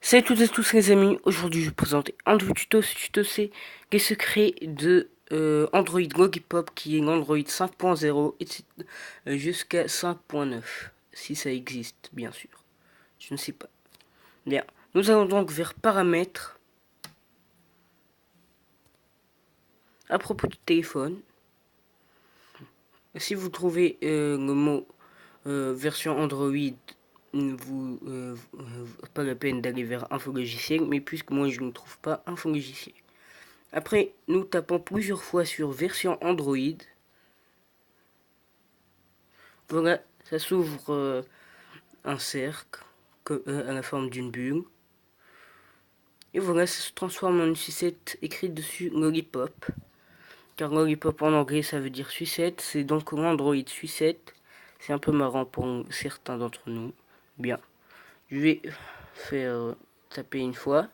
Salut à toutes et tous les amis, aujourd'hui je vais vous présenter un nouveau tuto. Ce tuto c'est les secrets de Android Logipop qui est l'Android 5.0 jusqu'à 5.9, si ça existe bien sûr, je ne sais pas. Bien, nous allons donc vers paramètres. À propos du téléphone, si vous trouvez le mot version Android, pas la peine d'aller vers info logiciel, mais puisque moi je ne trouve pas info logiciel. Après, nous tapons plusieurs fois sur version Android. Voilà, ça s'ouvre un cercle à la forme d'une bulle. Et voilà, ça se transforme en une sucette écrite dessus Lollipop. Car Lollipop en anglais ça veut dire sucette, c'est donc l'Android sucette. C'est un peu marrant pour certains d'entre nous. Bien, je vais faire taper une fois,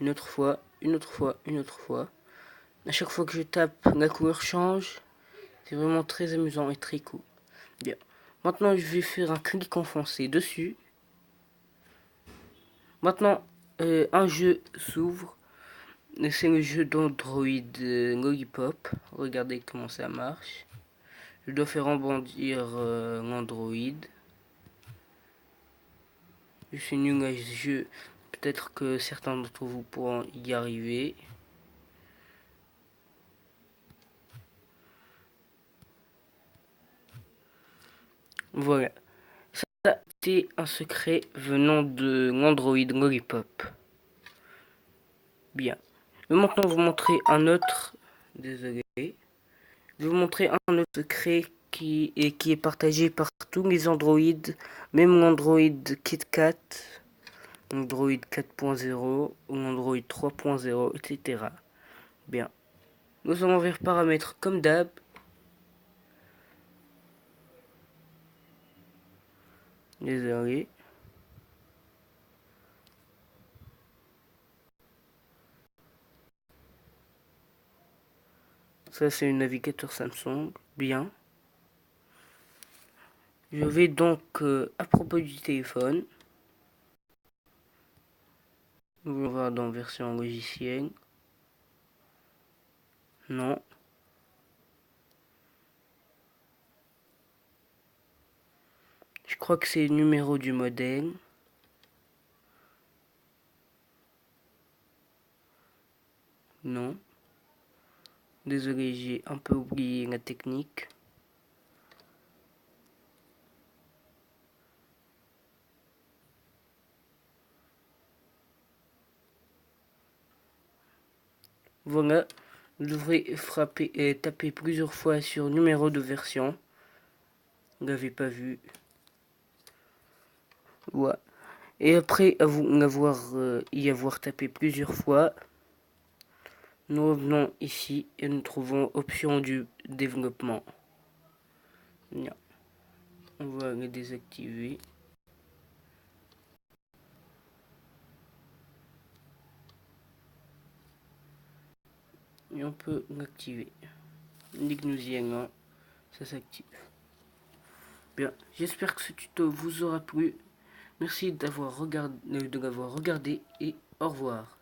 une autre fois, une autre fois, une autre fois. À chaque fois que je tape, la couleur change. C'est vraiment très amusant et très cool. Bien. Maintenant, je vais faire un clic enfoncé dessus. Maintenant, un jeu s'ouvre. C'est le jeu d'Android Lollipop. Regardez comment ça marche. Je dois faire rebondir l'Android. Je suis nul à ce jeu. Peut-être que certains d'entre vous pourront y arriver. Voilà. Ça, c'est un secret venant de l'Android Lollipop. Bien. Je vais maintenant vous montrer un autre. Désolé. Je vais vous montrer un autre secret qui est partagé par tous les Android, même l'Android KitKat, Android 4.0 ou Android 3.0, etc. Bien. Nous allons vers paramètres comme d'hab. Désolé. Ça, c'est un navigateur Samsung. Bien. Je vais donc, à propos du téléphone, nous allons voir dans version logicielle. Non. Je crois que c'est le numéro du modèle. Non. Désolé, j'ai un peu oublié la technique. Voilà, vous devrez frapper et taper plusieurs fois sur numéro de version. Vous l'avez pas vu. Voilà. Et après y avoir tapé plusieurs fois, nous revenons ici et nous trouvons option du développement. Bien. On va le désactiver. Et on peut l'activer. Dès que nous y allons, ça s'active. Bien, j'espère que ce tuto vous aura plu. Merci de l'avoir regardé et au revoir.